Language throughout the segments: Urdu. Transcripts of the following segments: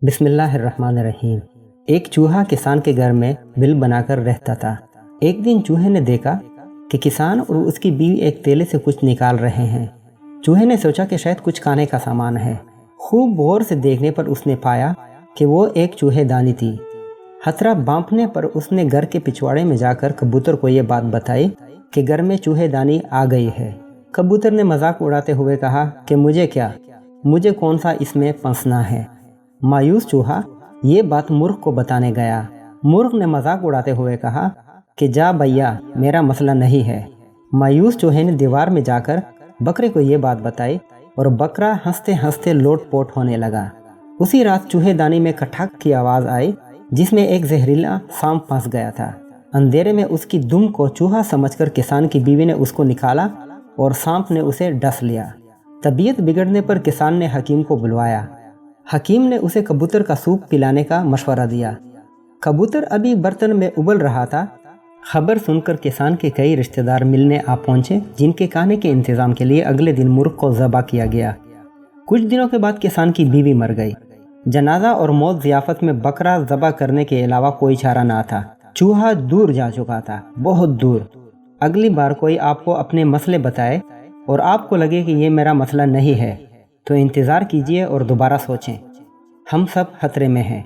بسم اللہ الرحمن الرحیم۔ ایک چوہا کسان کے گھر میں بل بنا کر رہتا تھا۔ ایک دن چوہے نے دیکھا کہ کسان اور اس کی بیوی ایک تیلے سے کچھ نکال رہے ہیں۔ چوہے نے سوچا کہ شاید کچھ کھانے کا سامان ہے۔ خوب غور سے دیکھنے پر اس نے پایا کہ وہ ایک چوہے دانی تھی۔ خطرہ بانپنے پر اس نے گھر کے پچھواڑے میں جا کر کبوتر کو یہ بات بتائی کہ گھر میں چوہے دانی آ گئی ہے۔ کبوتر نے مذاق اڑاتے ہوئے کہا کہ مجھے کیا، مجھے کون سا اس میں پھنسنا ہے۔ مایوس چوہا یہ بات مرغ کو بتانے گیا۔ مرغ نے مذاق اڑاتے ہوئے کہا کہ جا بھیا، میرا مسئلہ نہیں ہے۔ مایوس چوہے نے دیوار میں جا کر بکرے کو یہ بات بتائی اور بکرا ہنستے ہنستے لوٹ پوٹ ہونے لگا۔ اسی رات چوہے دانی میں کھٹک کی آواز آئی جس میں ایک زہریلا سانپ پھنس گیا تھا۔ اندھیرے میں اس کی دم کو چوہا سمجھ کر کسان کی بیوی نے اس کو نکالا اور سانپ نے اسے ڈس لیا۔ طبیعت بگڑنے پر کسان نے حکیم کو بلوایا۔ حکیم نے اسے کبوتر کا سوپ پلانے کا مشورہ دیا۔ کبوتر ابھی برتن میں ابل رہا تھا۔ خبر سن کر کسان کے کئی رشتہ دار ملنے آ پہنچے، جن کے کھانے کے انتظام کے لیے اگلے دن مرغ کو ذبح کیا گیا۔ کچھ دنوں کے بعد کسان کی بیوی مر گئی۔ جنازہ اور موت ضیافت میں بکرا ذبح کرنے کے علاوہ کوئی چارہ نہ تھا۔ چوہا دور جا چکا تھا، بہت دور۔ اگلی بار کوئی آپ کو اپنے مسئلے بتائے اور آپ کو لگے کہ یہ میرا مسئلہ نہیں ہے تو انتظار کیجیے اور دوبارہ سوچیں۔ ہم سب خطرے میں ہیں۔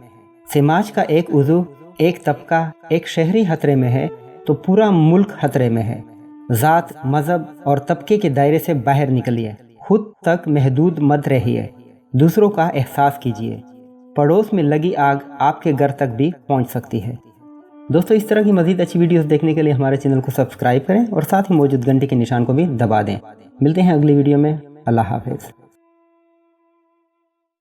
سماج کا ایک عضو، ایک طبقہ، ایک شہری خطرے میں ہے تو پورا ملک خطرے میں ہے۔ ذات، مذہب اور طبقے کے دائرے سے باہر نکلیے۔ خود تک محدود مت رہیے، دوسروں کا احساس کیجیے۔ پڑوس میں لگی آگ آپ کے گھر تک بھی پہنچ سکتی ہے۔ دوستو، اس طرح کی مزید اچھی ویڈیوز دیکھنے کے لیے ہمارے چینل کو سبسکرائب کریں اور ساتھ ہی موجود گھنٹی کے نشان کو بھی دبا دیں۔ ملتے ہیں اگلی ویڈیو میں۔ اللہ حافظ۔